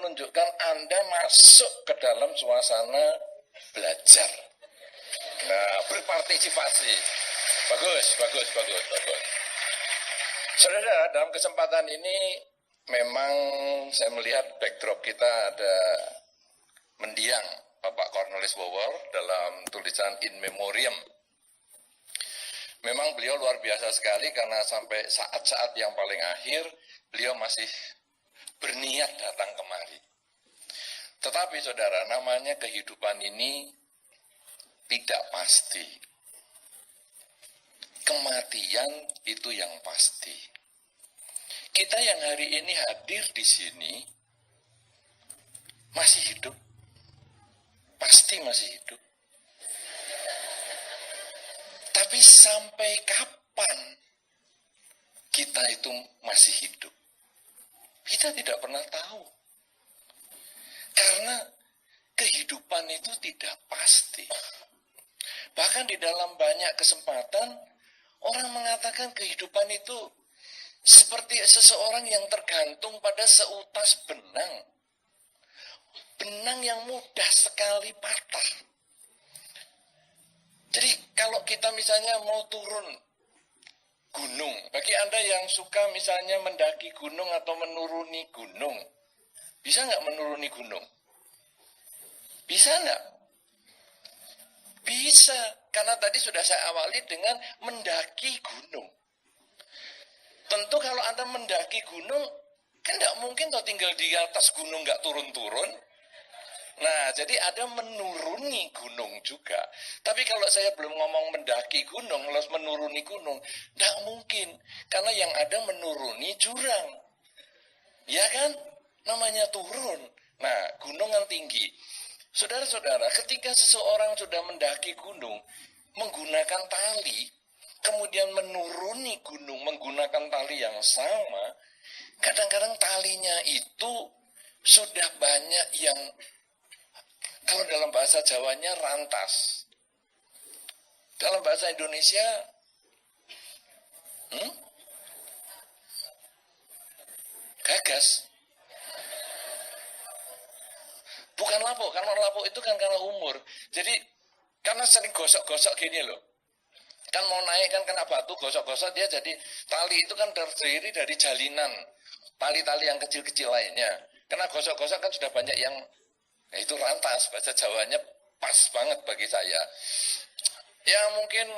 menunjukkan Anda masuk ke dalam suasana belajar. Nah, berpartisipasi. Bagus. Saudara, dalam kesempatan ini memang saya melihat backdrop kita ada mendiang Bapak Cornelis Bowor dalam tulisan In Memoriam. Memang beliau luar biasa sekali karena sampai saat-saat yang paling akhir beliau masih berniat datang kemari. Tetapi saudara, namanya kehidupan ini tidak pasti. Kematian itu yang pasti. Kita yang hari ini hadir di sini masih hidup. Pasti masih hidup. Tapi sampai kapan kita itu masih hidup? Kita tidak pernah tahu. Karena kehidupan itu tidak pasti. Bahkan di dalam banyak kesempatan, orang mengatakan kehidupan itu seperti seseorang yang tergantung pada seutas benang. Benang yang mudah sekali patah. Jadi kalau kita misalnya mau turun gunung, bagi Anda yang suka misalnya mendaki gunung atau menuruni gunung, bisa nggak menuruni gunung? Bisa nggak? Bisa, karena tadi sudah saya awali dengan mendaki gunung. Tentu kalau Anda mendaki gunung, kan nggak mungkin toh tinggal di atas gunung nggak turun-turun. Nah, jadi ada menuruni gunung juga. Tapi kalau saya belum ngomong mendaki gunung, lalu menuruni gunung, nggak mungkin. Karena yang ada menuruni jurang. Ya kan? Namanya turun. Nah, gunung yang tinggi. Saudara-saudara, ketika seseorang sudah mendaki gunung, menggunakan tali, kemudian menuruni gunung menggunakan tali yang sama, kadang-kadang talinya itu sudah banyak yang, kalau dalam bahasa Jawanya rantas. Dalam bahasa Indonesia, gagas. Bukan lapuk, karena lapuk itu kan karena umur. Jadi, karena sering gosok-gosok gini loh. Kan mau naik kan kena batu, gosok-gosok dia jadi, tali itu kan terdiri dari jalinan. Tali-tali yang kecil-kecil lainnya. Karena gosok-gosok kan sudah banyak yang, itu rantas, bahasa Jawanya pas banget bagi saya. Ya mungkin,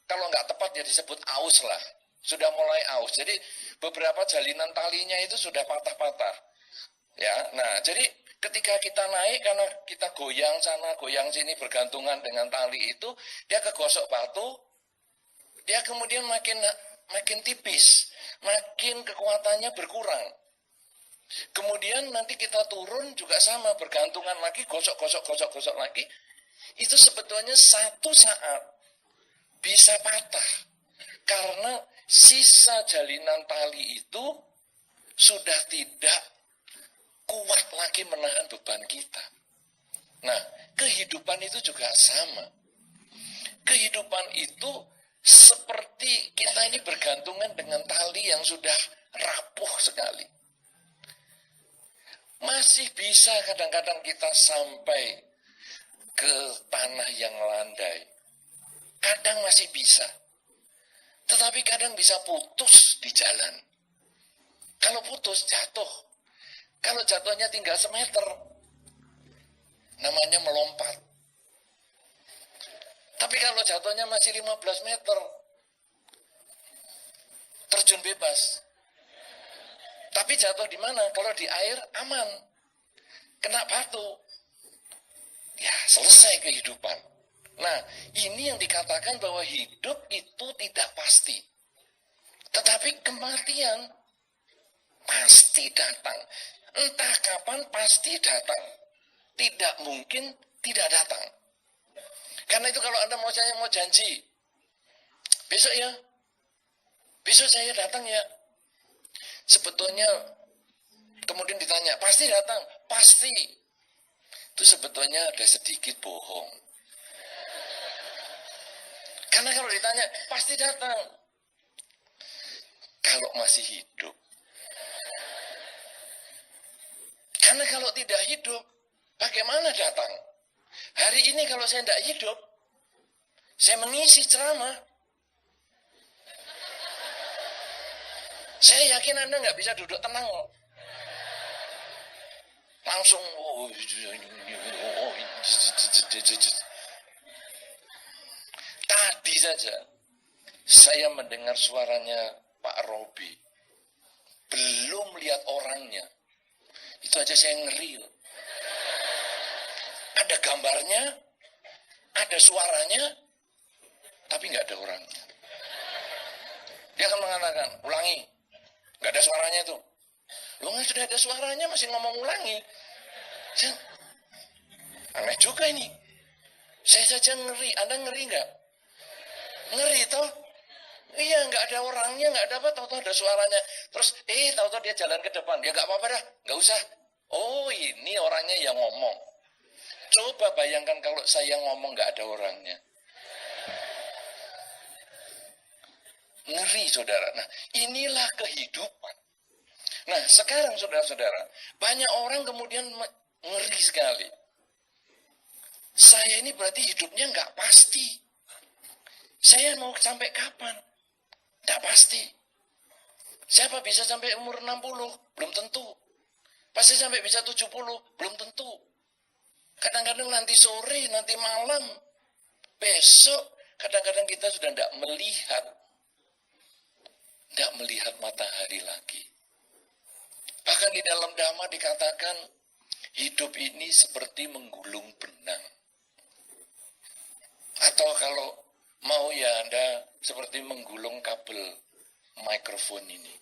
kalau nggak tepat ya disebut aus lah. Sudah mulai aus. Jadi, beberapa jalinan talinya itu sudah patah-patah. Ya, nah jadi ketika kita naik karena kita goyang sana goyang sini bergantungan dengan tali itu, dia kegosok batu, dia kemudian makin tipis, makin kekuatannya berkurang. Kemudian nanti kita turun juga sama, bergantungan lagi, gosok lagi. Itu sebetulnya satu saat bisa patah karena sisa jalinan tali itu sudah tidak kuat lagi menahan beban kita. Nah, kehidupan itu juga sama. Kehidupan itu seperti kita ini bergantungan dengan tali yang sudah rapuh sekali. Masih bisa kadang-kadang kita sampai ke tanah yang landai. Kadang masih bisa. Tetapi kadang bisa putus di jalan. Kalau putus, jatuh. Kalau jatuhnya tinggal semeter, namanya melompat. Tapi kalau jatuhnya masih 15 meter, terjun bebas. Tapi jatuh di mana? Kalau di air aman. Kena batu. Ya, selesai kehidupan. Nah, ini yang dikatakan bahwa hidup itu tidak pasti. Tetapi kematian pasti datang. Entah kapan pasti datang. Tidak mungkin tidak datang. Karena itu kalau Anda saya mau janji, besok ya, besok saya datang ya. Sebetulnya kemudian ditanya, pasti datang? Pasti. Itu sebetulnya ada sedikit bohong. Karena kalau ditanya, pasti datang. Kalau masih hidup. Karena kalau tidak hidup, bagaimana datang? Hari ini kalau saya tidak hidup, saya mengisi ceramah. Saya yakin Anda nggak bisa duduk tenang. Langsung, tadi saja saya mendengar suaranya Pak Robi. Belum lihat orangnya. Itu aja saya ngeri. Ada gambarnya, ada suaranya, tapi nggak ada orangnya. Dia akan mengatakan, ulangi. Nggak ada suaranya tuh. Loh, nggak sudah ada suaranya, masih ngomong ulangi. Aneh juga ini. Saya saja ngeri. Anda ngeri nggak? Ngeri toh? Iya, nggak ada orangnya, nggak ada apa, tahu-tahu ada suaranya. Terus, tahu-tahu dia jalan ke depan. Ya nggak apa-apa dah, nggak usah. Oh, ini orangnya yang ngomong. Coba bayangkan kalau saya ngomong nggak ada orangnya. Ngeri, saudara. Nah, inilah kehidupan. Nah, sekarang saudara-saudara, banyak orang kemudian ngeri sekali. Saya ini berarti hidupnya nggak pasti. Saya mau sampai kapan? Nggak pasti. Siapa bisa sampai umur 60? Belum tentu. Pasti sampai bisa 70? Belum tentu. Kadang-kadang nanti sore, nanti malam, besok, kadang-kadang kita sudah tidak melihat matahari lagi. Bahkan di dalam Dhamma dikatakan, hidup ini seperti menggulung benang. Atau kalau mau ya Anda seperti menggulung kabel mikrofon ini.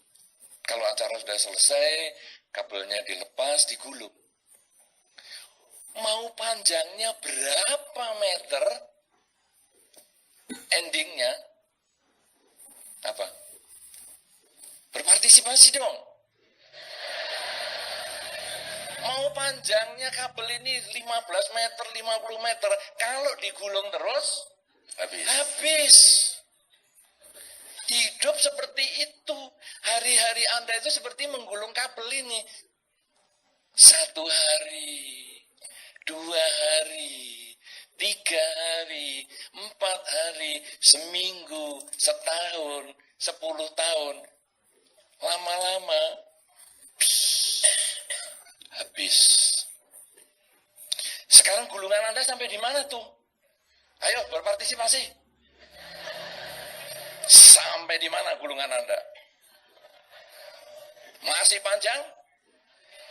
Kalau acara sudah selesai, kabelnya dilepas, digulung. Mau panjangnya berapa meter, endingnya apa? Berpartisipasi dong. Mau panjangnya kabel ini 15 meter, 50 meter, kalau digulung terus, habis. Hidup seperti itu. Hari-hari Anda itu seperti menggulung kabel ini. 1 hari, 2 hari, 3 hari, 4 hari, seminggu, setahun, 10 tahun. Lama-lama, habis. Sekarang gulungan Anda sampai di mana tuh? Ayo berpartisipasi. Sampai di mana gulungan Anda? Masih panjang?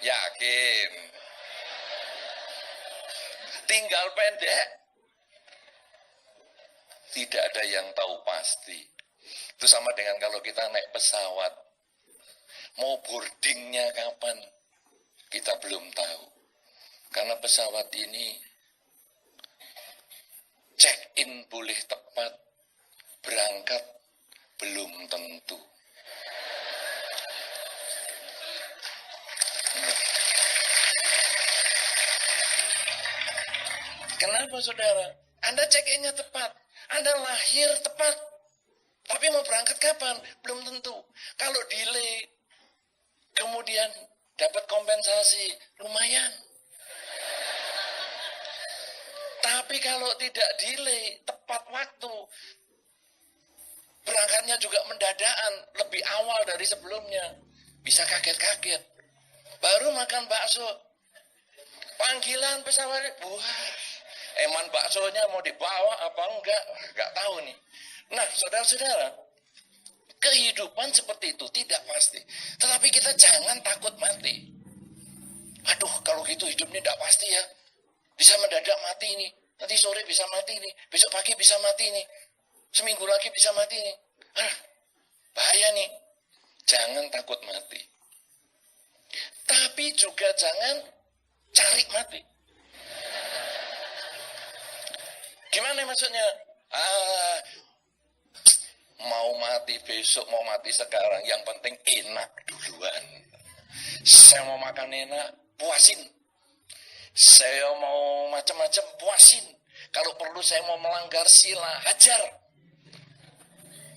Yakin. Tinggal pendek? Tidak ada yang tahu pasti. Itu sama dengan kalau kita naik pesawat. Mau boardingnya kapan? Kita belum tahu. Karena pesawat ini check-in boleh tepat, berangkat belum tentu. Kenapa saudara? Anda check-innya tepat, Anda lahir tepat, tapi mau berangkat kapan? Belum tentu. Kalau delay, kemudian dapat kompensasi, lumayan. Tapi kalau tidak delay, tepat waktu, berangkatnya juga mendadakan, lebih awal dari sebelumnya, bisa kaget-kaget. Baru makan bakso, panggilan pesawat, wah, eman baksonya mau dibawa apa enggak tahu nih. Nah, saudara-saudara, kehidupan seperti itu tidak pasti. Tetapi kita jangan takut mati. Aduh, kalau gitu hidupnya tidak pasti ya. Bisa mendadak mati ini. Nanti sore bisa mati ini. Besok pagi bisa mati ini. Seminggu lagi bisa mati ini. Bahaya nih. Jangan takut mati. Tapi juga jangan cari mati. Gimana maksudnya? Mau mati besok, mau mati sekarang. Yang penting enak duluan. Saya mau makan enak, puasin. Saya mau macam-macam, puasin. Kalau perlu saya mau melanggar sila, hajar.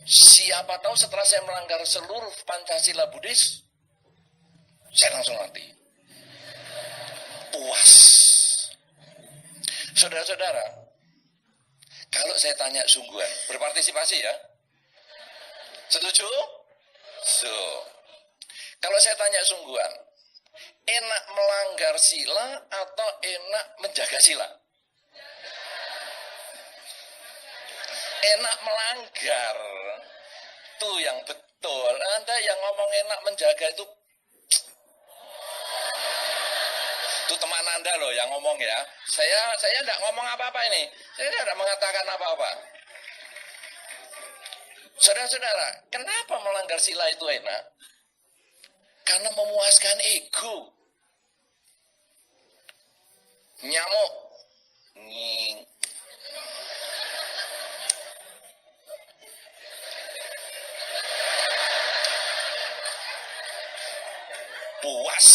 Siapa tahu setelah saya melanggar seluruh Pancasila Buddhis, saya langsung mati. puas. Saudara-saudara, kalau saya tanya sungguhan, berpartisipasi ya? Setuju? So, kalau saya tanya sungguhan, enak melanggar sila atau enak menjaga sila? Enak melanggar, tuh yang betul. Anda yang ngomong enak menjaga itu teman Anda loh yang ngomong ya. Saya tidak ngomong apa-apa ini. Saya tidak mengatakan apa-apa. Saudara-saudara, kenapa melanggar sila itu enak? Karena memuaskan ego. Nyamuk. Puas.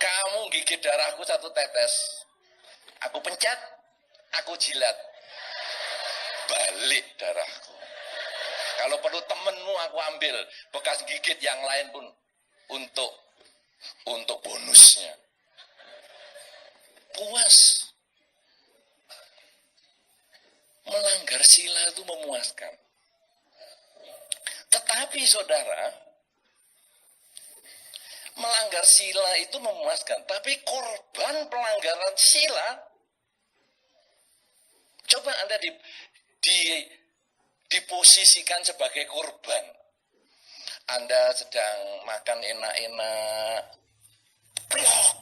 Kamu gigit darahku 1 tetes. Aku pencet, aku jilat. Balik darahku. Kalau perlu temenmu aku ambil. Bekas gigit yang lain pun untuk bonusnya. Puas. Melanggar sila itu memuaskan. Tetapi saudara, melanggar sila itu memuaskan, tapi korban pelanggaran sila, coba Anda diposisikan sebagai korban. Anda sedang makan enak-enak, plok.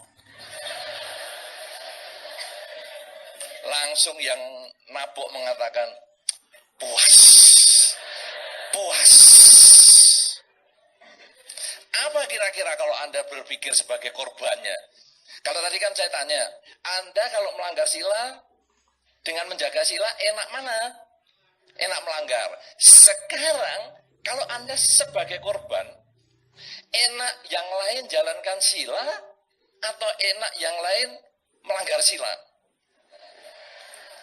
Langsung yang nabok mengatakan, puas, puas. Apa kira-kira kalau Anda berpikir sebagai korbannya? Kalau tadi kan saya tanya, Anda kalau melanggar sila dengan menjaga sila enak mana? Enak melanggar. Sekarang kalau Anda sebagai korban, enak yang lain jalankan sila atau enak yang lain melanggar sila?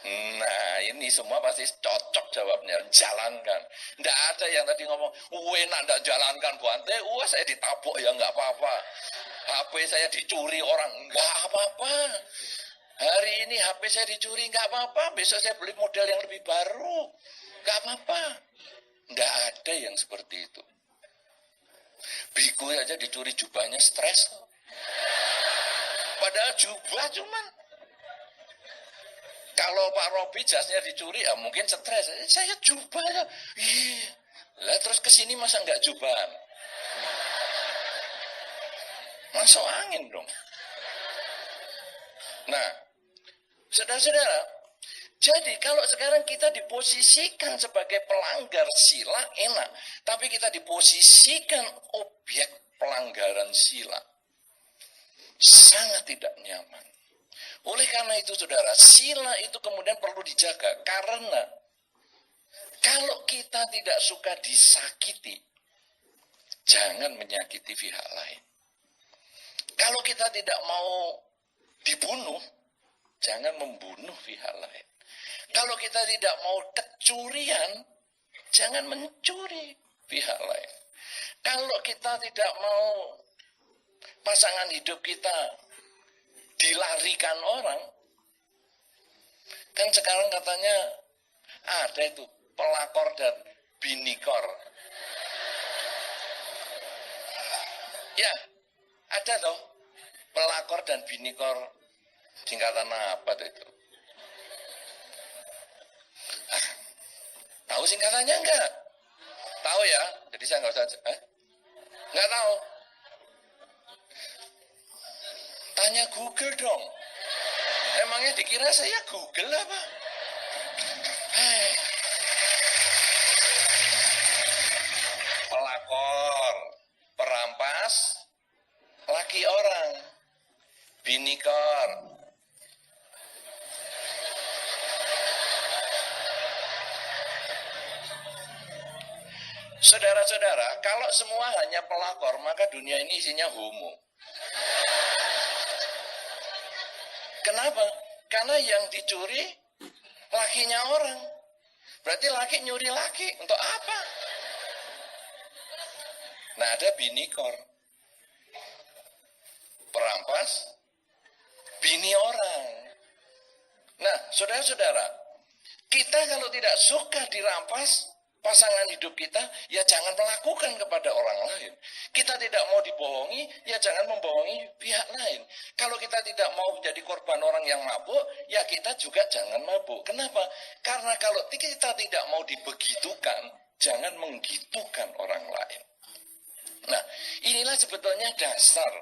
Nah, ini semua pasti cocok jawabnya. Jalankan. Tidak ada yang tadi ngomong, enak tidak jalankan Bu Ante. Saya ditabok ya nggak apa-apa. HP saya dicuri orang, nggak apa-apa. Hari ini HP saya dicuri, nggak apa-apa. Besok saya beli model yang lebih baru, nggak apa-apa. Tidak ada yang seperti itu. Biku aja dicuri jubahnya stres. Padahal jubah cuman. Kalau Pak Robi jasnya dicuri, ya mungkin stres. Saya jubah ya. Lah terus kesini masa nggak jubahan? Masuk angin dong. Nah, saudara-saudara, jadi kalau sekarang kita diposisikan sebagai pelanggar sila enak, tapi kita diposisikan objek pelanggaran sila, sangat tidak nyaman. Oleh karena itu saudara, sila itu kemudian perlu dijaga. Karena kalau kita tidak suka disakiti, jangan menyakiti pihak lain. Kalau kita tidak mau dibunuh, jangan membunuh pihak lain. Kalau kita tidak mau kecurian, jangan mencuri pihak lain. Kalau kita tidak mau pasangan hidup kita dilarikan orang, kan sekarang katanya ada itu pelakor dan binikor. Ya, ada toh pelakor dan binikor, singkatan apa tuh itu? Tahu singkatannya enggak? Tahu ya? Jadi saya nggak usah. Nggak tahu. Tanya Google dong. Emangnya dikira saya Google apa? Pelakor, perampas, laki orang, binikor. Saudara-saudara, kalau semua hanya pelakor, maka dunia ini isinya homo. Kenapa? Karena yang dicuri lakinya orang. Berarti laki nyuri laki. Untuk apa? Nah, ada binikor. Perampas, bini orang. Nah, saudara-saudara, kita kalau tidak suka dirampas pasangan hidup kita, ya jangan melakukan kepada orang lain. Kita tidak mau dibohongi, ya jangan membohongi pihak lain. Kalau kita tidak mau menjadi korban orang yang mabuk, ya kita juga jangan mabuk. Kenapa? Karena kalau kita tidak mau dibegitukan, jangan menggitukan orang lain. Nah, inilah sebetulnya dasar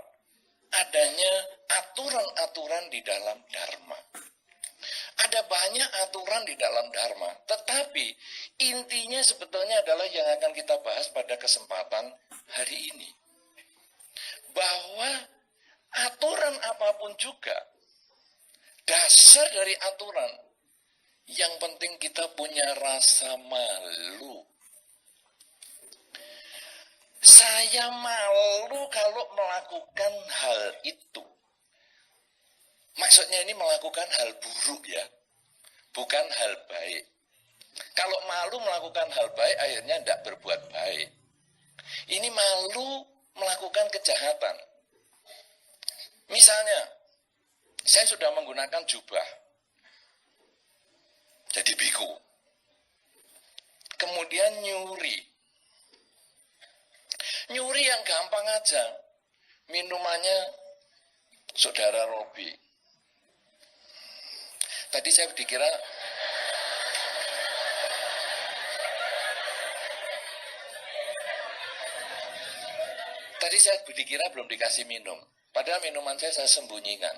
adanya aturan-aturan di dalam Dharma. Ada banyak aturan di dalam Dharma, tetapi intinya sebetulnya adalah yang akan kita bahas pada kesempatan hari ini. Bahwa aturan apapun juga, dasar dari aturan, yang penting kita punya rasa malu. Saya malu kalau melakukan hal itu. Maksudnya ini melakukan hal buruk ya, bukan hal baik. Kalau malu melakukan hal baik, akhirnya tidak berbuat baik. Ini malu melakukan kejahatan. Misalnya, saya sudah menggunakan jubah, jadi biku. Kemudian nyuri. Nyuri yang gampang aja. Minumannya saudara Robi. Tadi saya dikira belum dikasih minum. Padahal minuman saya sembunyikan.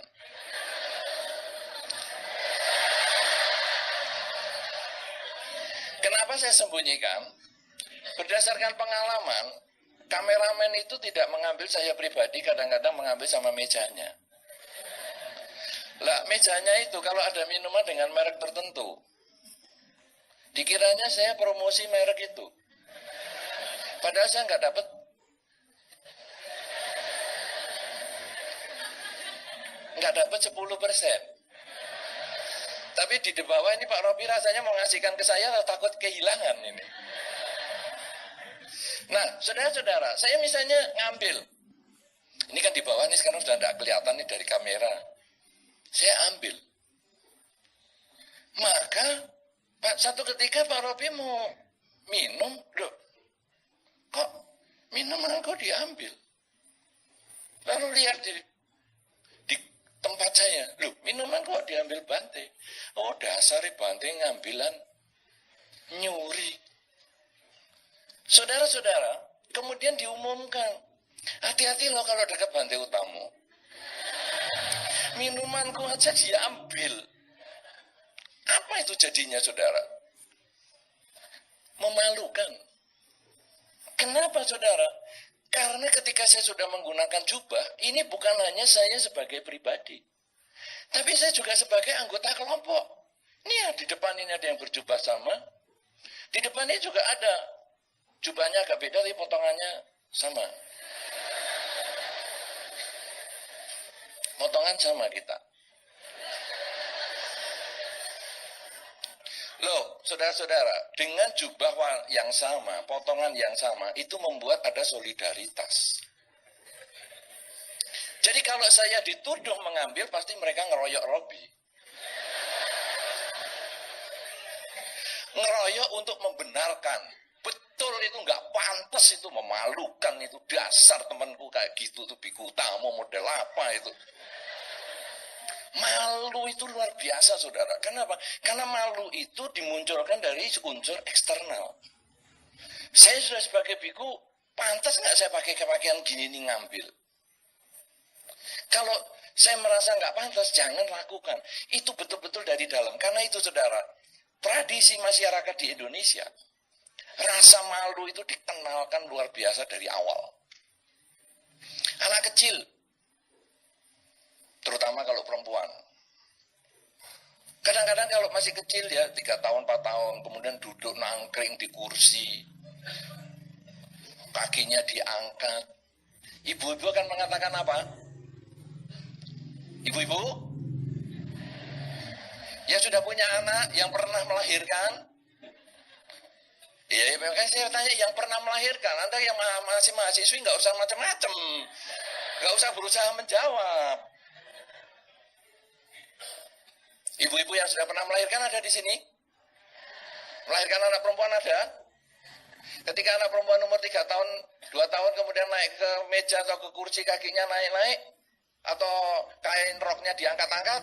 Kenapa saya sembunyikan? Berdasarkan pengalaman, kameramen itu tidak mengambil saya pribadi, kadang-kadang mengambil sama mejanya. Lah, mejanya itu kalau ada minuman dengan merek tertentu, dikiranya saya promosi merek itu. Padahal saya nggak dapat. Nggak dapat 10%. Tapi di bawah ini Pak Robi rasanya mau ngasihkan ke saya, takut kehilangan ini. Nah, saudara-saudara, saya misalnya ngambil. Ini kan di bawah ini sekarang sudah tidak kelihatan nih dari kamera. Saya ambil. Maka satu ketika Pak Robi mau minum, loh, kok minuman kok diambil? Lalu lihat di tempat saya, loh, minuman kok diambil Bante? Oh, dasar Bante ngambilan nyuri. Saudara-saudara, kemudian diumumkan, hati-hati loh kalau dekat Bante Utomo. Minumanku aja diambil. Apa itu jadinya, saudara? Memalukan. Kenapa, saudara? Karena ketika saya sudah menggunakan jubah, ini bukan hanya saya sebagai pribadi, tapi saya juga sebagai anggota kelompok. Ini ya, di depan ini ada yang berjubah sama. Di depan ini juga ada. Jubahnya agak beda, tapi potongannya sama. Potongan sama kita. Loh, saudara-saudara, dengan jubah yang sama, potongan yang sama, itu membuat ada solidaritas. Jadi kalau saya dituduh mengambil, pasti mereka ngeroyok Robi. Ngeroyok untuk membenarkan. Betul, itu nggak pantas, itu memalukan, itu dasar temanku kayak gitu, tuh Biku Utama model apa itu. Malu itu luar biasa, saudara. Kenapa? Karena malu itu dimunculkan dari unsur eksternal. Saya sudah sebagai biku, pantas nggak saya pakai pakaian gini nih ngambil? Kalau saya merasa nggak pantas, jangan lakukan. Itu betul-betul dari dalam. Karena itu, saudara, tradisi masyarakat di Indonesia, rasa malu itu dikenalkan luar biasa dari awal. Anak kecil, terutama kalau perempuan. Kadang-kadang kalau masih kecil ya, 3 tahun, 4 tahun, kemudian duduk nangkring di kursi, kakinya diangkat. Ibu-ibu akan mengatakan apa? Ibu-ibu? Ya sudah punya anak yang pernah melahirkan? Ya, makanya saya tanya yang pernah melahirkan. Anda yang masih mahasiswi nggak usah macam-macam. Nggak usah berusaha menjawab. Ibu-ibu yang sudah pernah melahirkan ada di sini? Melahirkan anak perempuan ada? Ketika anak perempuan umur 3 tahun, 2 tahun kemudian naik ke meja atau ke kursi, kakinya naik-naik, atau kain roknya diangkat-angkat,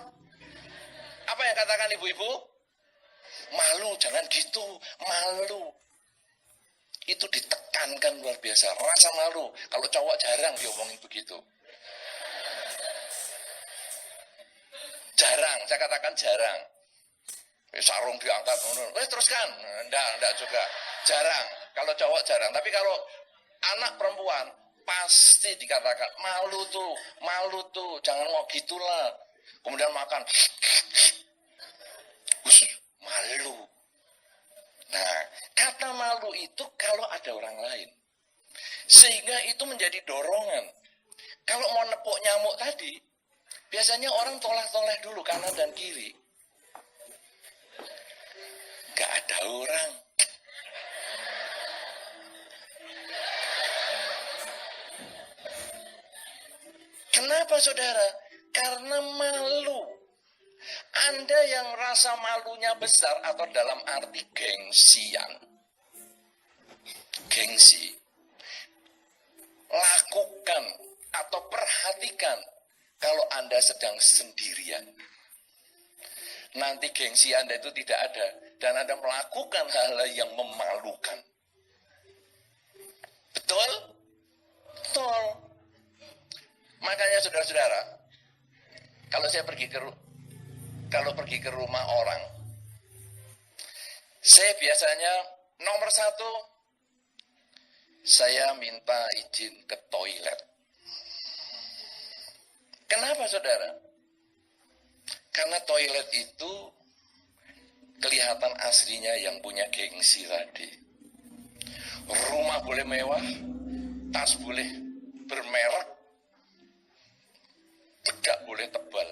apa yang katakan ibu-ibu? Malu, jangan gitu, malu. Itu ditekankan luar biasa, rasa malu. Kalau cowok jarang diomongin begitu. Jarang, saya katakan jarang. Sarung diangkat, teruskan. Enggak juga. Jarang. Kalau cowok jarang. Tapi kalau anak perempuan, pasti dikatakan, malu tuh. Jangan mau gitulah. Kemudian makan. Malu. Nah, kata malu itu kalau ada orang lain. Sehingga itu menjadi dorongan. Kalau mau nepuk nyamuk tadi, biasanya orang toleh-toleh dulu kanan dan kiri. Gak ada orang. Kenapa saudara? Karena malu. Anda yang rasa malunya besar atau dalam arti gengsian. Gengsi. Lakukan atau perhatikan kalau Anda sedang sendirian. Nanti gengsi Anda itu tidak ada. Dan Anda melakukan hal-hal yang memalukan. Betul? Betul. Makanya saudara-saudara, kalau saya pergi ke rumah orang, saya biasanya nomor 1, saya minta izin ke toilet. Kenapa saudara? Karena toilet itu kelihatan aslinya yang punya gengsi tadi. Rumah boleh mewah, tas boleh bermerek, bedak boleh tebal.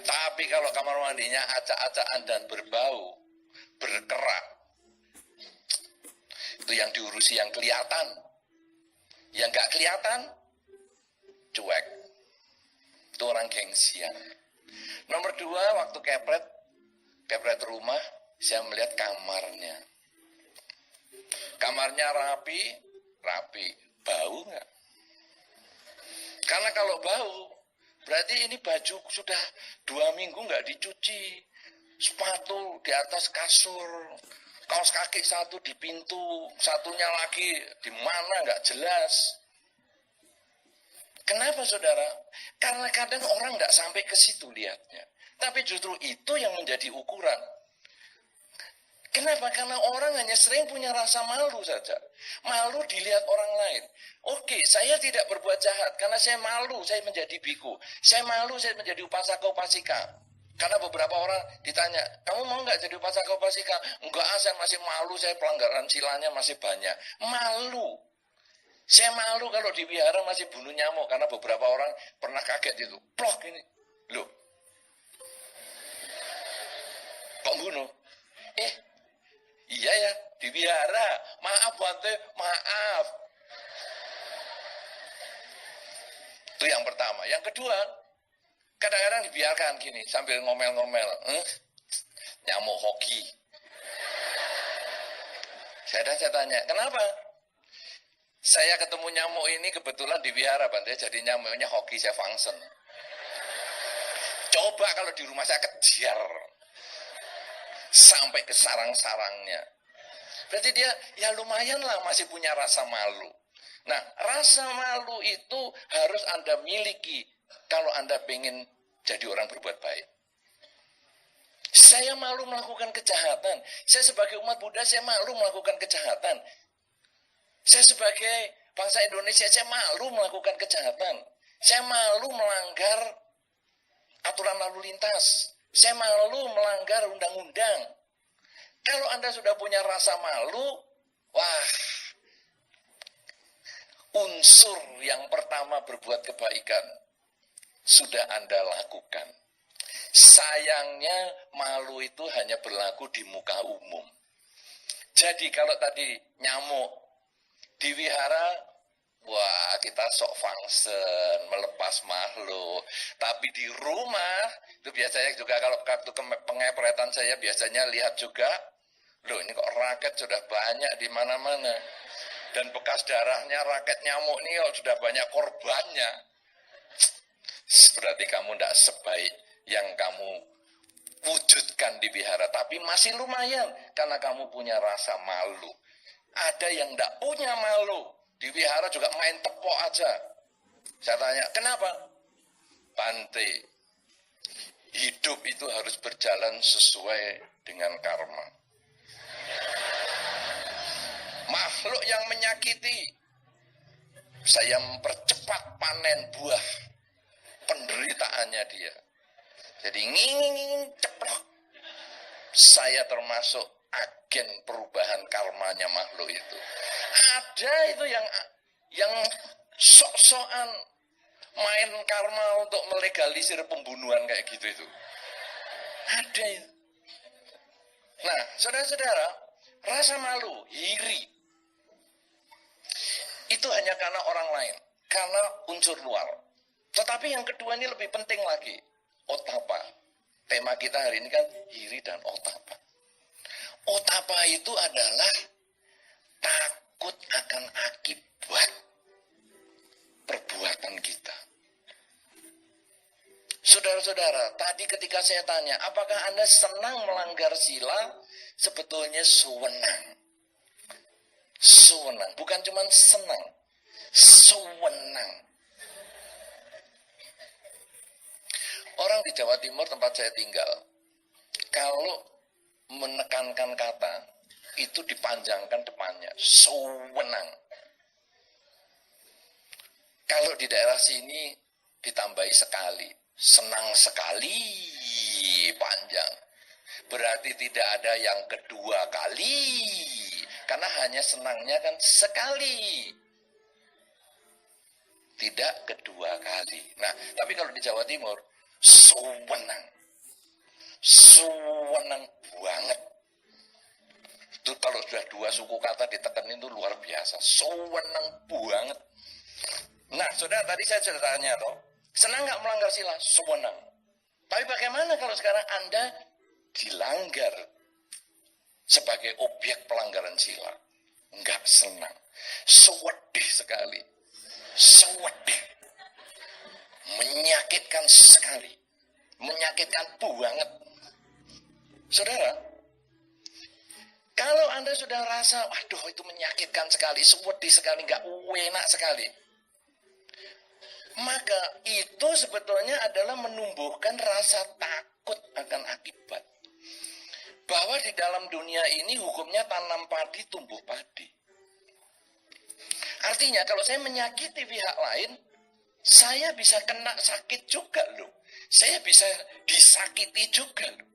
Tapi kalau kamar mandinya acak-acakan dan berbau, berkerak, itu yang diurusi yang kelihatan. Yang gak kelihatan, cuek. Itu orang gengsian. Nomor 2, waktu kepret rumah, saya melihat kamarnya. Kamarnya rapi, bau nggak? Karena kalau bau, berarti ini baju sudah 2 minggu nggak dicuci. Sepatu di atas kasur, kaos kaki satu di pintu, satunya lagi di mana nggak jelas. Kenapa saudara? Karena kadang orang nggak sampai ke situ lihatnya. Tapi justru itu yang menjadi ukuran. Kenapa? Karena orang hanya sering punya rasa malu saja. Malu dilihat orang lain. Oke, saya tidak berbuat jahat. Karena saya malu, saya menjadi biku. Saya malu, saya menjadi upasaka-upasika. Karena beberapa orang ditanya, kamu mau nggak jadi upasaka-upasika? Enggak, saya masih malu, saya pelanggaran silanya masih banyak. Malu. Saya malu kalau di wihara masih bunuh nyamuk. Karena beberapa orang pernah kaget itu. Plok ini. Loh. Kok bunuh? Iya ya, di wihara. Maaf Bante, maaf. Itu yang pertama. Yang kedua, kadang-kadang dibiarkan gini, sambil ngomel-ngomel. Nyamuk hoki. Saya tanya, kenapa? Saya ketemu nyamuk ini kebetulan di wihara, Bante. Jadi nyamuknya hoki, saya fungsen. Coba kalau di rumah saya kejar. Sampai ke sarang-sarangnya. Berarti dia ya lumayan lah masih punya rasa malu. Nah, rasa malu itu harus Anda miliki kalau Anda pengen jadi orang berbuat baik. Saya malu melakukan kejahatan. Saya sebagai umat Buddha, saya malu melakukan kejahatan. Saya sebagai bangsa Indonesia, saya malu melakukan kejahatan. Saya malu melanggar aturan lalu lintas. Saya malu melanggar undang-undang. Kalau Anda sudah punya rasa malu, wah, unsur yang pertama berbuat kebaikan sudah Anda lakukan. Sayangnya malu itu hanya berlaku di muka umum. Jadi kalau tadi nyamuk di wihara Wah, kita sok fungsen, melepas makhluk. Tapi di rumah, itu biasanya juga kalau kartu pengepretan saya biasanya lihat juga, loh ini kok raket sudah banyak di mana-mana. Dan bekas darahnya raket nyamuk ini sudah banyak korbannya. Berarti kamu tidak sebaik yang kamu wujudkan di wihara. Tapi masih lumayan, karena kamu punya rasa malu. Ada yang tidak punya malu. Di wihara juga main tepok aja. Saya tanya, kenapa? Bante, hidup itu harus berjalan sesuai dengan karma. Makhluk yang menyakiti, saya mempercepat panen buah penderitaannya dia. Jadi nging ceplok. Saya termasuk agen perubahan karmanya makhluk itu. Ada itu yang sok-sokan main karma untuk melegalisir pembunuhan kayak gitu itu. Ada itu. Nah, saudara-saudara, rasa malu, iri, itu hanya karena orang lain, karena unsur luar. Tetapi yang kedua ini lebih penting lagi, otapa. Tema kita hari ini kan iri dan otapa. Otapa itu adalah takut akan akibat perbuatan kita. Saudara-saudara, tadi ketika saya tanya, apakah Anda senang melanggar sila? Sebetulnya sewenang. Sewenang, bukan cuma senang. Sewenang. Orang di Jawa Timur tempat saya tinggal, kalau menekankan kata, itu dipanjangkan depannya, sewenang. Kalau di daerah sini ditambahi sekali, senang sekali panjang. Berarti tidak ada yang kedua kali, karena hanya senangnya kan sekali, tidak kedua kali. Nah, tapi kalau di Jawa Timur, sewenang, sewenang banget. Itu kalau sudah dua suku kata ditekan itu luar biasa, sewenang banget. Nah, saudara, tadi saya sudah tanya toh, senang nggak melanggar sila? Sewenang. Tapi bagaimana kalau sekarang Anda dilanggar sebagai objek pelanggaran sila? Enggak senang, sewedih sekali, sewedih, menyakitkan sekali, menyakitkan banget. Saudara, kalau Anda sudah rasa, waduh itu menyakitkan sekali, sewedih sekali, enggak enak sekali, maka itu sebetulnya adalah menumbuhkan rasa takut akan akibat. Bahwa di dalam dunia ini hukumnya tanam padi, tumbuh padi. Artinya kalau saya menyakiti pihak lain, saya bisa kena sakit juga loh. Saya bisa disakiti juga loh.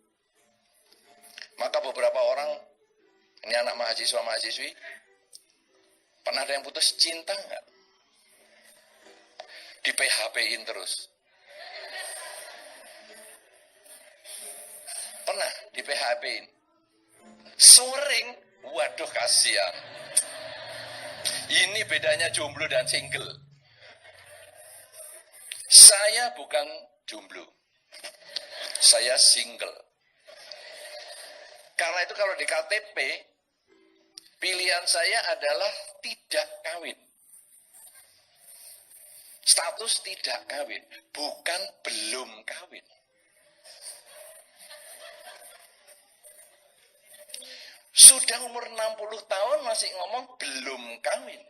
Maka beberapa orang, ini anak mahasiswa-mahasiswi, pernah ada yang putus cinta nggak? Di PHP-in terus. Pernah di PHP-in. Sering, waduh kasihan. Ini bedanya jomblo dan single. Saya bukan jomblo. Saya single. Karena itu kalau di KTP, pilihan saya adalah tidak kawin. Status tidak kawin, bukan belum kawin. Sudah umur 60 tahun masih ngomong belum kawin.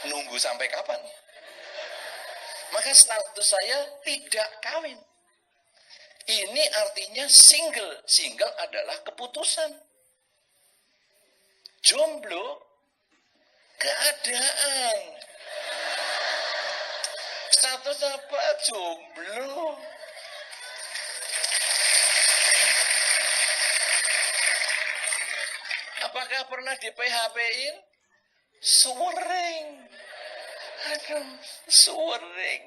Nunggu sampai kapan? Maka status saya tidak kawin. Ini artinya single. Single adalah keputusan. Jomblo, keadaan. Status apa? Jomblo. Apakah pernah di PHP-in? Sering. Aduh, sering.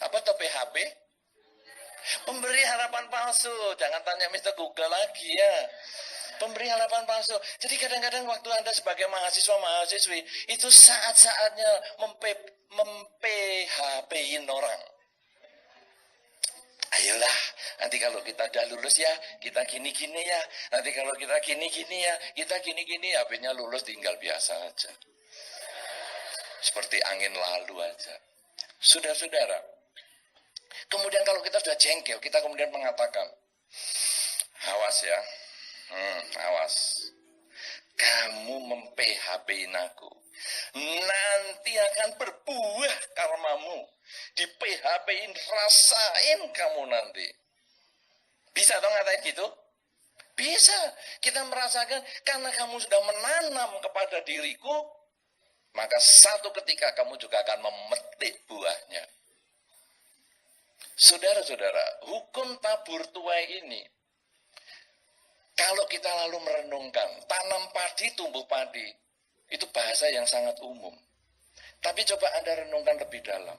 Apa tuh PHP? Pemberi harapan palsu. Jangan tanya Mr. Google lagi ya. Pemberi harapan palsu. Jadi kadang-kadang waktu Anda sebagai mahasiswa-mahasiswi, itu saat-saatnya mem-PHP-in orang. Ayolah, nanti kalau kita udah lulus ya, kita gini-gini ya. Nanti kalau kita gini-gini ya, kita gini-gini ya. HP-nya lulus tinggal biasa aja. Seperti angin lalu aja. Saudara-saudara, kemudian kalau kita sudah jengkel, kita kemudian mengatakan, awas ya, awas. Kamu mem-PHP-in aku. Nanti akan berbuah karmamu. Di PHP-in, rasain kamu nanti. Bisa dong ngatain gitu? Bisa. Kita merasakan karena kamu sudah menanam kepada diriku, maka satu ketika kamu juga akan memetik buahnya. Saudara-saudara, hukum tabur tuai ini, kalau kita lalu merenungkan, tanam padi, tumbuh padi, itu bahasa yang sangat umum. Tapi coba Anda renungkan lebih dalam.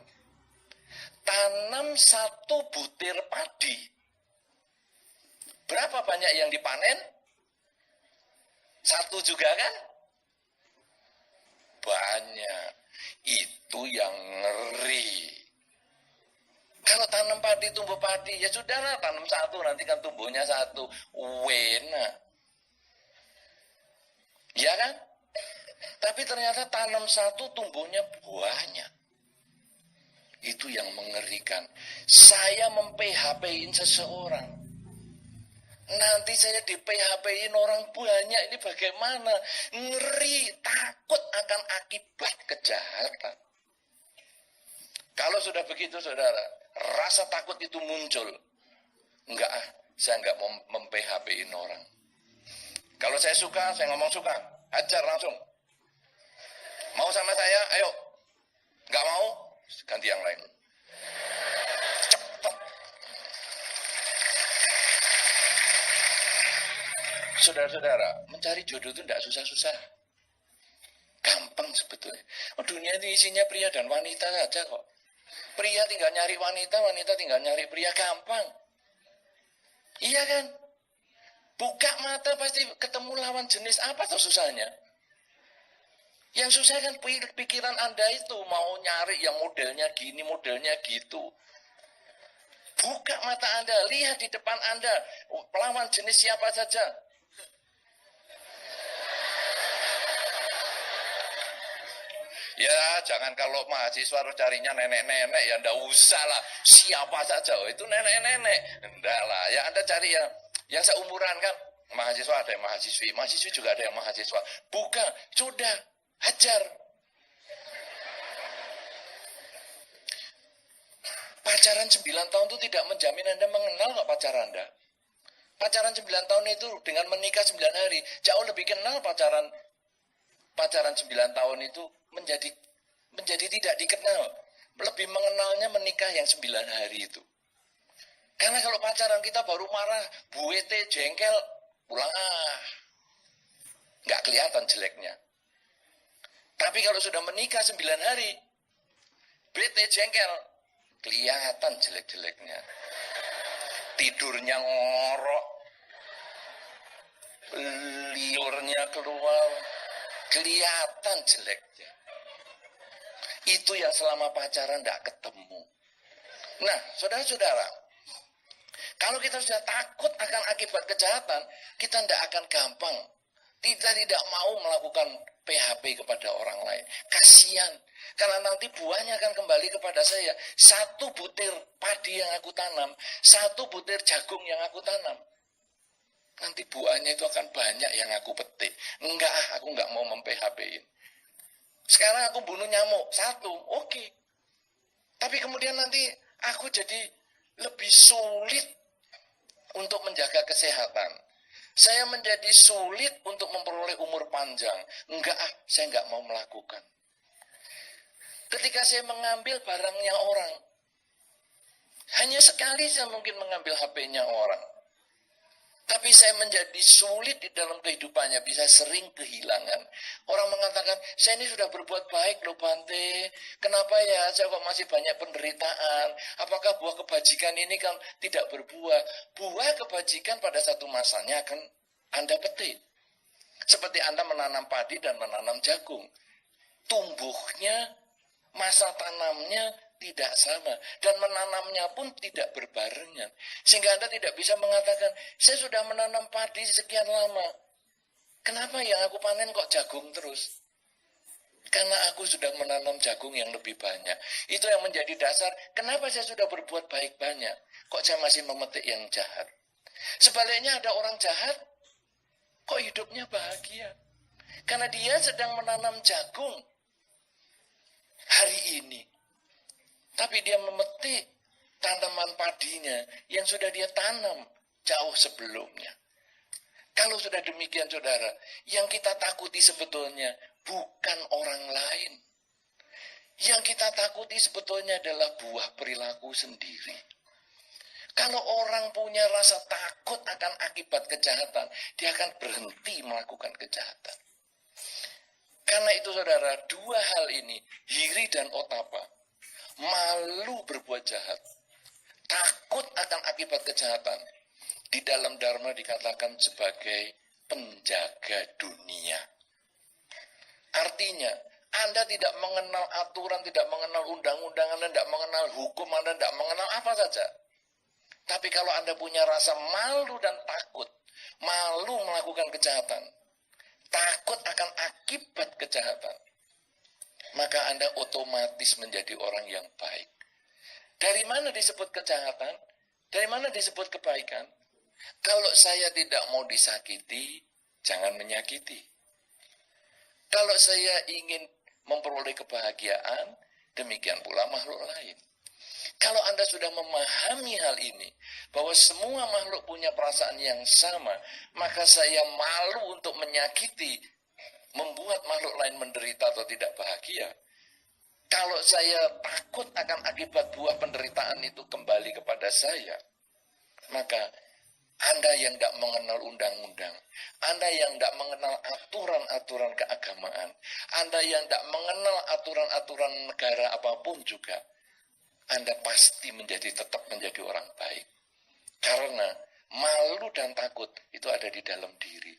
Tanam satu butir padi, berapa banyak yang dipanen? Satu juga kan? Banyak. Itu yang ngeri. Kalau tanam padi, tumbuh padi, ya sudah lah, tanam satu, nanti kan tumbuhnya satu. Wena. Ya kan? Tapi ternyata tanam satu, tumbuhnya banyak. Itu yang mengerikan. Saya mem-PHP-in seseorang. Nanti saya di PHP-in orang banyak. Ini bagaimana? Ngeri, takut akan akibat kejahatan. Kalau sudah begitu, saudara, rasa takut itu muncul. Enggak, saya enggak mau mem-PHP-in orang. Kalau saya suka, saya ngomong suka. Hajar langsung. Mau sama saya? Ayo. Enggak mau? Ganti yang lain. Cepat. Saudara-saudara, mencari jodoh itu tidak susah-susah. Gampang sebetulnya. Dunia ini isinya pria dan wanita saja kok. Pria tinggal nyari wanita, wanita tinggal nyari pria, gampang. Iya kan? Buka mata pasti ketemu lawan jenis apa tuh susahnya? Yang susah kan pikiran Anda itu, mau nyari yang modelnya gini, modelnya gitu. Buka mata Anda, lihat di depan Anda, lawan jenis siapa saja. Ya, jangan kalau mahasiswa harus carinya nenek-nenek, ya ndak usah lah. Siapa saja, itu nenek-nenek. Ndak lah, ya Anda cari yang seumuran kan. Mahasiswa ada yang mahasiswi, mahasiswi juga ada yang mahasiswa. Buka, sudah, hajar. Pacaran 9 tahun itu tidak menjamin Anda mengenal kok pacar Anda. Pacaran 9 tahun itu dengan menikah 9 hari, jauh lebih kenal pacaran 9 tahun itu menjadi tidak dikenal. Lebih mengenalnya menikah yang 9 hari itu. Karena kalau pacaran kita baru marah, buete, jengkel, pulang nggak kelihatan jeleknya. Tapi kalau sudah menikah 9 hari, bete, jengkel, kelihatan jelek-jeleknya. Tidurnya ngorok, liurnya keluar, kelihatan jeleknya. Itu yang selama pacaran tidak ketemu. Nah, saudara-saudara, kalau kita sudah takut akan akibat kejahatan, kita tidak akan gampang. Kita tidak mau melakukan PHP kepada orang lain. Kasihan. Karena nanti buahnya akan kembali kepada saya. Satu butir padi yang aku tanam, satu butir jagung yang aku tanam. Nanti buahnya itu akan banyak yang aku petik. Enggak, aku enggak mau mem-PHP-in. Sekarang aku bunuh nyamuk, satu, oke. Tapi kemudian nanti aku jadi lebih sulit untuk menjaga kesehatan. Saya menjadi sulit untuk memperoleh umur panjang. Enggak, saya enggak mau melakukan. Ketika saya mengambil barangnya orang, hanya sekali saya mungkin mengambil HP-nya orang. Tapi saya menjadi sulit di dalam kehidupannya, bisa sering kehilangan. Orang mengatakan, saya ini sudah berbuat baik loh Bante. Kenapa ya saya kok masih banyak penderitaan? Apakah buah kebajikan ini kan tidak berbuah? Buah kebajikan pada satu masanya akan Anda petik. Seperti Anda menanam padi dan menanam jagung. Tumbuhnya, masa tanamnya tidak sama. Dan menanamnya pun tidak berbarengan. Sehingga Anda tidak bisa mengatakan, saya sudah menanam padi sekian lama. Kenapa yang aku panen kok jagung terus? Karena aku sudah menanam jagung yang lebih banyak. Itu yang menjadi dasar, kenapa saya sudah berbuat baik banyak, kok saya masih memetik yang jahat. Sebaliknya ada orang jahat, kok hidupnya bahagia. Karena dia sedang menanam jagung hari ini. Tapi dia memetik tanaman padinya yang sudah dia tanam jauh sebelumnya. Kalau sudah demikian saudara, yang kita takuti sebetulnya bukan orang lain. Yang kita takuti sebetulnya adalah buah perilaku sendiri. Kalau orang punya rasa takut akan akibat kejahatan, dia akan berhenti melakukan kejahatan. Karena itu saudara, dua hal ini, hiri dan otapa, malu berbuat jahat, takut akan akibat kejahatan, di dalam Dharma dikatakan sebagai penjaga dunia. Artinya, Anda tidak mengenal aturan, tidak mengenal undang-undang, Anda tidak mengenal hukum, Anda tidak mengenal apa saja. Tapi kalau Anda punya rasa malu dan takut, malu melakukan kejahatan, takut akan akibat kejahatan, maka Anda otomatis menjadi orang yang baik. Dari mana disebut kejahatan? Dari mana disebut kebaikan? Kalau saya tidak mau disakiti, jangan menyakiti. Kalau saya ingin memperoleh kebahagiaan, demikian pula makhluk lain. Kalau Anda sudah memahami hal ini, bahwa semua makhluk punya perasaan yang sama, maka saya malu untuk menyakiti, membuat makhluk lain menderita atau tidak bahagia. Kalau saya takut akan akibat buah penderitaan itu kembali kepada saya, maka Anda yang tidak mengenal undang-undang, Anda yang tidak mengenal aturan-aturan keagamaan, Anda yang tidak mengenal aturan-aturan negara apapun juga, Anda pasti tetap menjadi orang baik. Karena malu dan takut itu ada di dalam diri.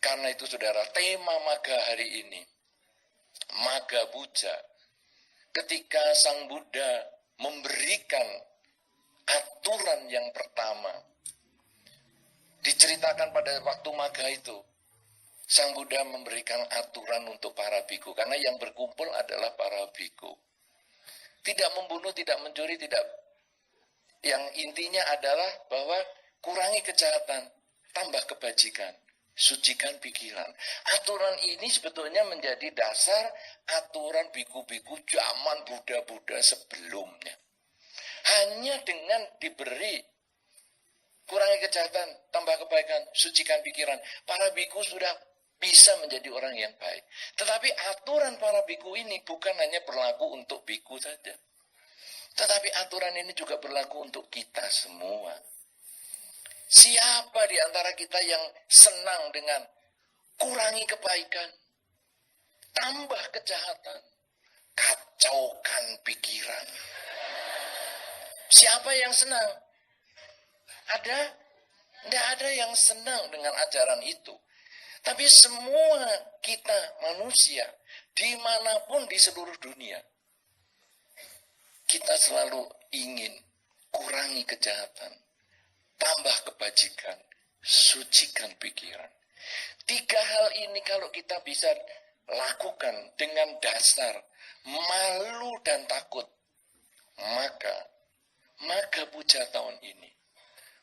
Karena itu saudara, tema Magga hari ini, Magga Puja, ketika Sang Buddha memberikan aturan yang pertama, diceritakan pada waktu Magga itu, Sang Buddha memberikan aturan untuk para biku, karena yang berkumpul adalah para biku. Tidak membunuh, tidak mencuri, tidak. Yang intinya adalah bahwa kurangi kejahatan, tambah kebajikan, sucikan pikiran. Aturan ini sebetulnya menjadi dasar aturan biku-biku zaman Buddha-Buddha sebelumnya. Hanya dengan diberi kurangi kejahatan, tambah kebaikan, sucikan pikiran, para biku sudah bisa menjadi orang yang baik. Tetapi aturan para biku ini bukan hanya berlaku untuk biku saja. Tetapi aturan ini juga berlaku untuk kita semua. Siapa di antara kita yang senang dengan kurangi kebaikan, tambah kejahatan, kacaukan pikiran? Siapa yang senang? Ada? Tidak ada yang senang dengan ajaran itu. Tapi semua kita manusia, dimanapun di seluruh dunia, kita selalu ingin kurangi kejahatan, tambah kebajikan, sucikan pikiran. Tiga hal ini kalau kita bisa lakukan dengan dasar malu dan takut, maka Magga Puja tahun ini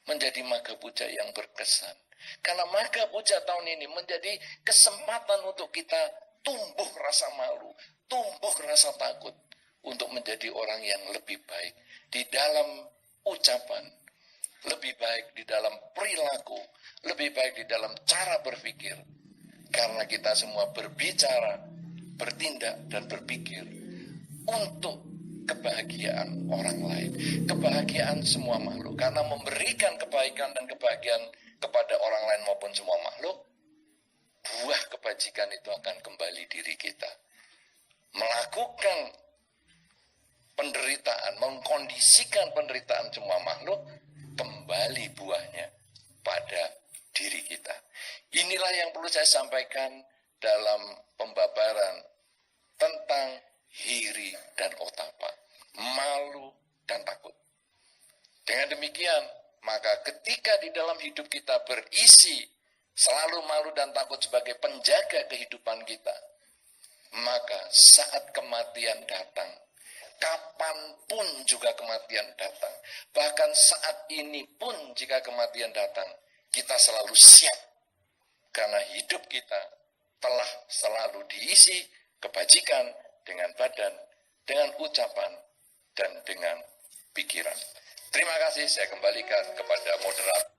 menjadi Magga Puja yang berkesan. Karena Magga Puja tahun ini menjadi kesempatan untuk kita tumbuh rasa malu, tumbuh rasa takut, untuk menjadi orang yang lebih baik di dalam ucapan, lebih baik di dalam perilaku, lebih baik di dalam cara berpikir. Karena kita semua berbicara, bertindak, dan berpikir untuk kebahagiaan orang lain, kebahagiaan semua makhluk. Karena memberikan kebaikan dan kebahagiaan kepada orang lain maupun semua makhluk, buah kebajikan itu akan kembali diri kita. Melakukan penderitaan, mengkondisikan penderitaan semua makhluk, kembali buahnya pada diri kita. saya sampaikan dalam pembabaran tentang hiri dan otapa, malu dan takut. Dengan demikian, maka ketika di dalam hidup kita berisi selalu malu dan takut sebagai penjaga kehidupan kita, maka saat kematian datang, kapanpun juga kematian datang, bahkan saat ini pun jika kematian datang, kita selalu siap, karena hidup kita telah selalu diisi kebajikan dengan badan, dengan ucapan, dan dengan pikiran. Terima kasih, saya kembalikan kepada moderator.